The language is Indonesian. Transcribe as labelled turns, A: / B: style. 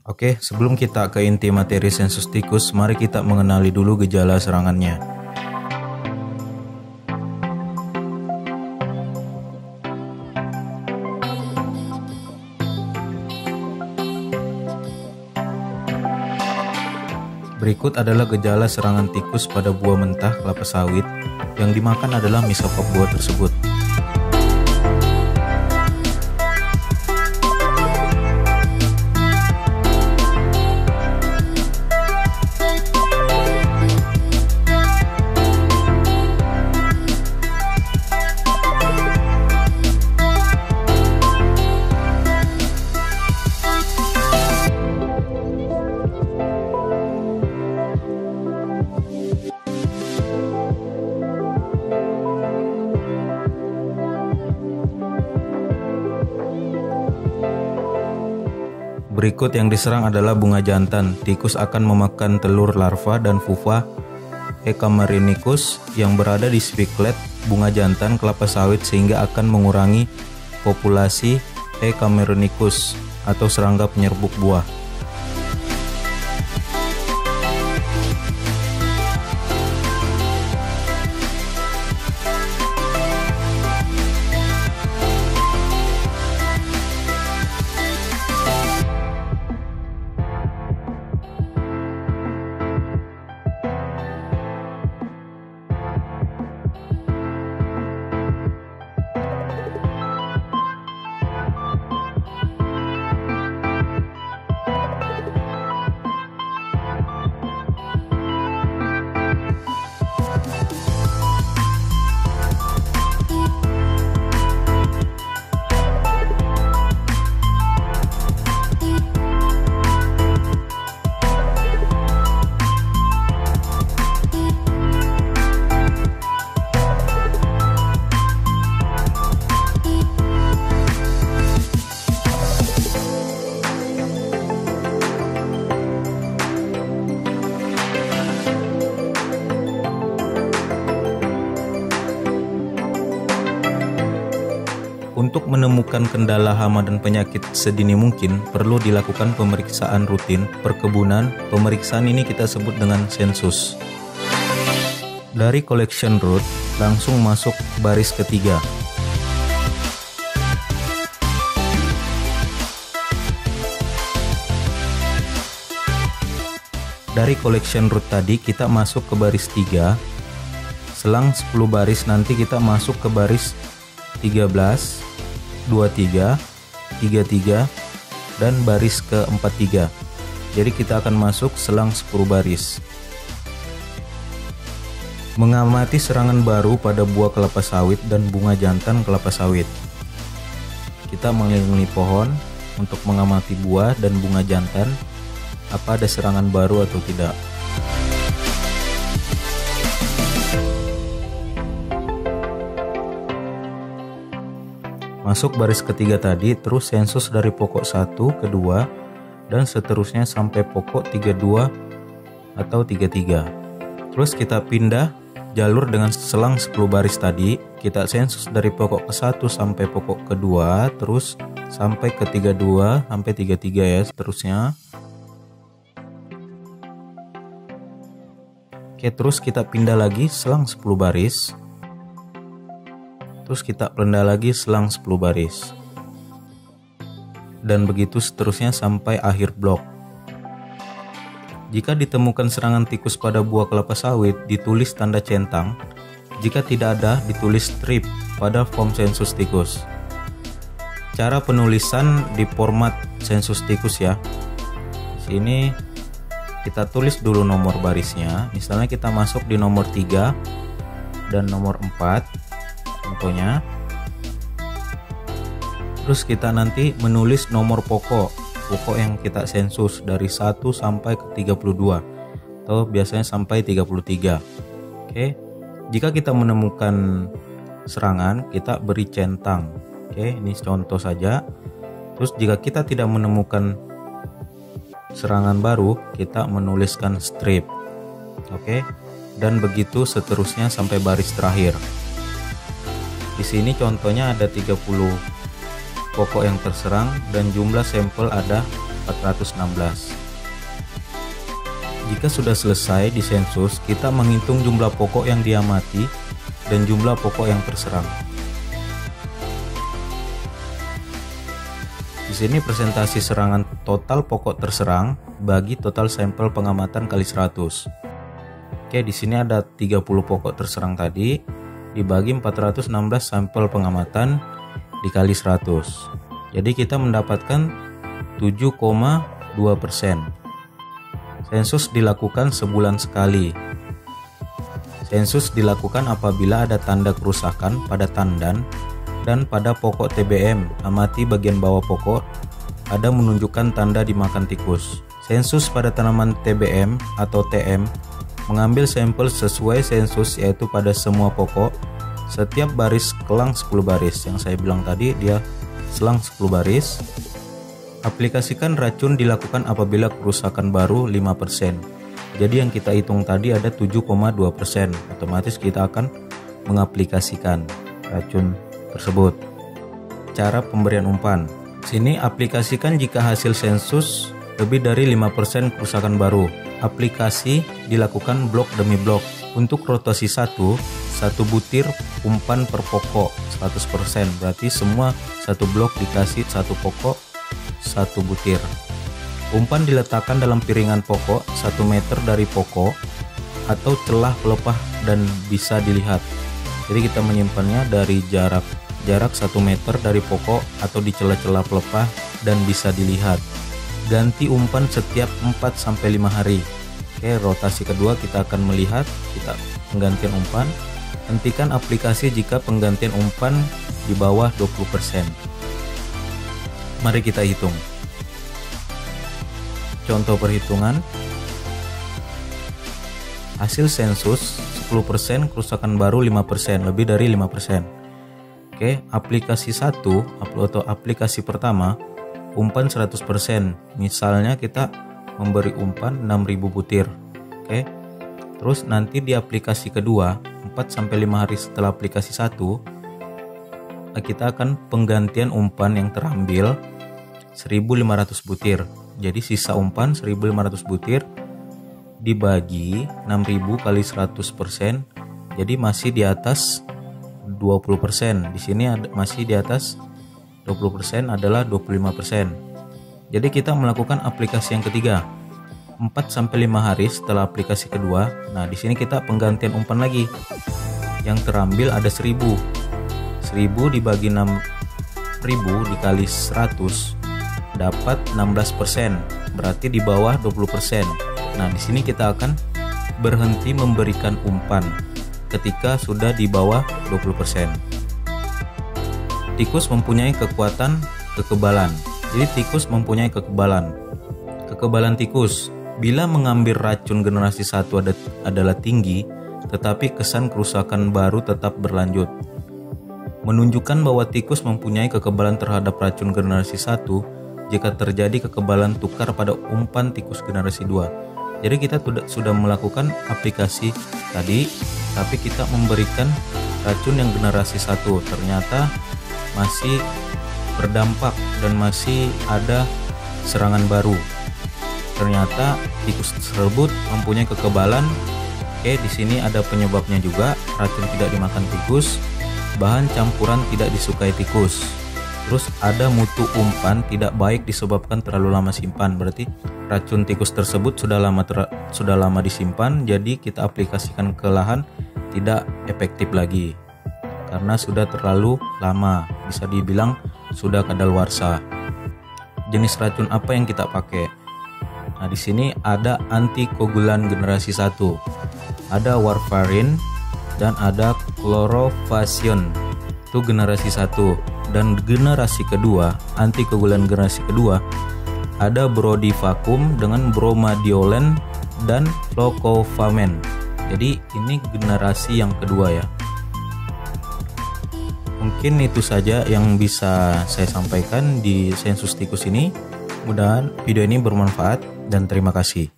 A: Oke, sebelum kita ke inti materi sensus tikus, mari kita mengenali dulu gejala serangannya. Berikut adalah gejala serangan tikus pada buah mentah kelapa sawit. Yang dimakan adalah mesophag buah tersebut. Berikut yang diserang adalah bunga jantan. Tikus akan memakan telur larva dan pupa E. cameronicus yang berada di spiklet bunga jantan kelapa sawit sehingga akan mengurangi populasi E. cameronicus atau serangga penyerbuk buah. Untuk menemukan kendala hama dan penyakit sedini mungkin, perlu dilakukan pemeriksaan rutin perkebunan. Pemeriksaan ini kita sebut dengan sensus. Dari collection root, langsung masuk baris ketiga. Dari collection root tadi kita masuk ke baris 3. Selang 10 baris nanti kita masuk ke baris 13, 23, 33, dan baris ke-43. Jadi kita akan masuk selang 10 baris. Mengamati serangan baru pada buah kelapa sawit dan bunga jantan kelapa sawit. Kita mengelilingi pohon untuk mengamati buah dan bunga jantan, apa ada serangan baru atau tidak. Masuk baris ketiga tadi, terus sensus dari pokok 1, kedua, dan seterusnya sampai pokok 32 atau 33. Terus kita pindah jalur dengan selang 10 baris tadi, kita sensus dari pokok ke-1 sampai pokok kedua, terus sampai ke 32 sampai 33 ya, seterusnya. Oke, terus kita pindah lagi selang 10 baris. Terus kita pelenda lagi selang 10 baris. Dan begitu seterusnya sampai akhir blok. Jika ditemukan serangan tikus pada buah kelapa sawit, ditulis tanda centang. Jika tidak ada, ditulis strip pada form sensus tikus. Cara penulisan di format sensus tikus ya. Di sini kita tulis dulu nomor barisnya. Misalnya kita masuk di nomor 3 dan nomor 4. Contohnya, terus kita nanti menulis nomor pokok yang kita sensus dari 1 sampai ke 32 atau biasanya sampai 33. Oke, jika kita menemukan serangan, kita beri centang. Oke, ini contoh saja. Terus jika kita tidak menemukan serangan baru, kita menuliskan strip. Oke, dan begitu seterusnya sampai baris terakhir. Di sini contohnya ada 30 pokok yang terserang dan jumlah sampel ada 416. Jika sudah selesai disensus, kita menghitung jumlah pokok yang diamati dan jumlah pokok yang terserang. Di sini presentasi serangan total pokok terserang bagi total sampel pengamatan kali 100. Oke, di sini ada 30 pokok terserang tadi dibagi 416 sampel pengamatan dikali 100. Jadi kita mendapatkan 7,2%. Sensus dilakukan sebulan sekali. Sensus dilakukan apabila ada tanda kerusakan pada tandan dan pada pokok TBM. Amati bagian bawah pokok, ada menunjukkan tanda dimakan tikus. Sensus pada tanaman TBM atau TM mengambil sampel sesuai sensus, yaitu pada semua pokok. Setiap baris kelang 10 baris. Yang saya bilang tadi dia selang 10 baris. Aplikasikan racun dilakukan apabila kerusakan baru 5%. Jadi yang kita hitung tadi ada 7,2%. Otomatis kita akan mengaplikasikan racun tersebut. Cara pemberian umpan. Sini aplikasikan jika hasil sensus lebih dari 5% kerusakan baru. Aplikasi dilakukan blok demi blok. Untuk rotasi 1 butir umpan per pokok 100%. Berarti semua satu blok dikasih satu pokok 1 butir. Umpan diletakkan dalam piringan pokok 1 meter dari pokok atau celah pelepah dan bisa dilihat. Jadi kita menyimpannya dari jarak 1 meter dari pokok atau di celah-celah pelepah dan bisa dilihat. Ganti umpan setiap 4-5 hari. Oke, rotasi kedua kita akan melihat penggantian umpan. Hentikan aplikasi jika penggantian umpan di bawah 20%. Mari kita hitung. Contoh perhitungan. Hasil sensus 10%, kerusakan baru 5%, lebih dari 5%. Oke, aplikasi 1 atau aplikasi pertama umpan 100%. Misalnya kita memberi umpan 6.000 butir. Oke. Terus nanti di aplikasi kedua 4-5 hari setelah aplikasi 1 kita akan penggantian umpan yang terambil 1.500 butir. Jadi sisa umpan 1.500 butir dibagi 6.000 kali 100%, jadi masih di atas 20%. Di sini masih di atas 20% adalah 25%. Jadi kita melakukan aplikasi yang ketiga 4-5 hari setelah aplikasi kedua. Nah, di sini kita penggantian umpan lagi. Yang terambil ada 1.000 dibagi 6.000 dikali 100 dapat 16%, berarti di bawah 20%. Nah, di sini kita akan berhenti memberikan umpan ketika sudah di bawah 20%. Tikus mempunyai kekebalan. Jadi tikus mempunyai kekebalan tikus. Bila mengambil racun generasi 1 adalah tinggi, tetapi kesan kerusakan baru tetap berlanjut. Menunjukkan bahwa tikus mempunyai kekebalan terhadap racun generasi 1 jika terjadi kekebalan tukar pada umpan tikus generasi 2. Jadi kita sudah melakukan aplikasi tadi, tapi kita memberikan racun yang generasi 1, ternyata masih berdampak dan masih ada serangan baru. Ternyata tikus tersebut mempunyai kekebalan. Oke, di sini ada penyebabnya juga. Racun tidak dimakan tikus, bahan campuran tidak disukai tikus. Terus ada mutu umpan tidak baik disebabkan terlalu lama simpan. Berarti racun tikus tersebut sudah lama disimpan, jadi kita aplikasikan ke lahan tidak efektif lagi karena sudah terlalu lama. Bisa dibilang sudah kadaluarsa. Jenis racun apa yang kita pakai? Nah, di sini ada antikoagulan generasi 1, ada warfarin dan ada chlorofascion. Itu generasi 1. Dan generasi kedua, antikoagulan generasi kedua, ada brodivakum dengan bromadiolen dan fluclofamen. Jadi ini generasi yang kedua ya. Mungkin itu saja yang bisa saya sampaikan di sensus tikus ini. Mudah-mudahan video ini bermanfaat dan terima kasih.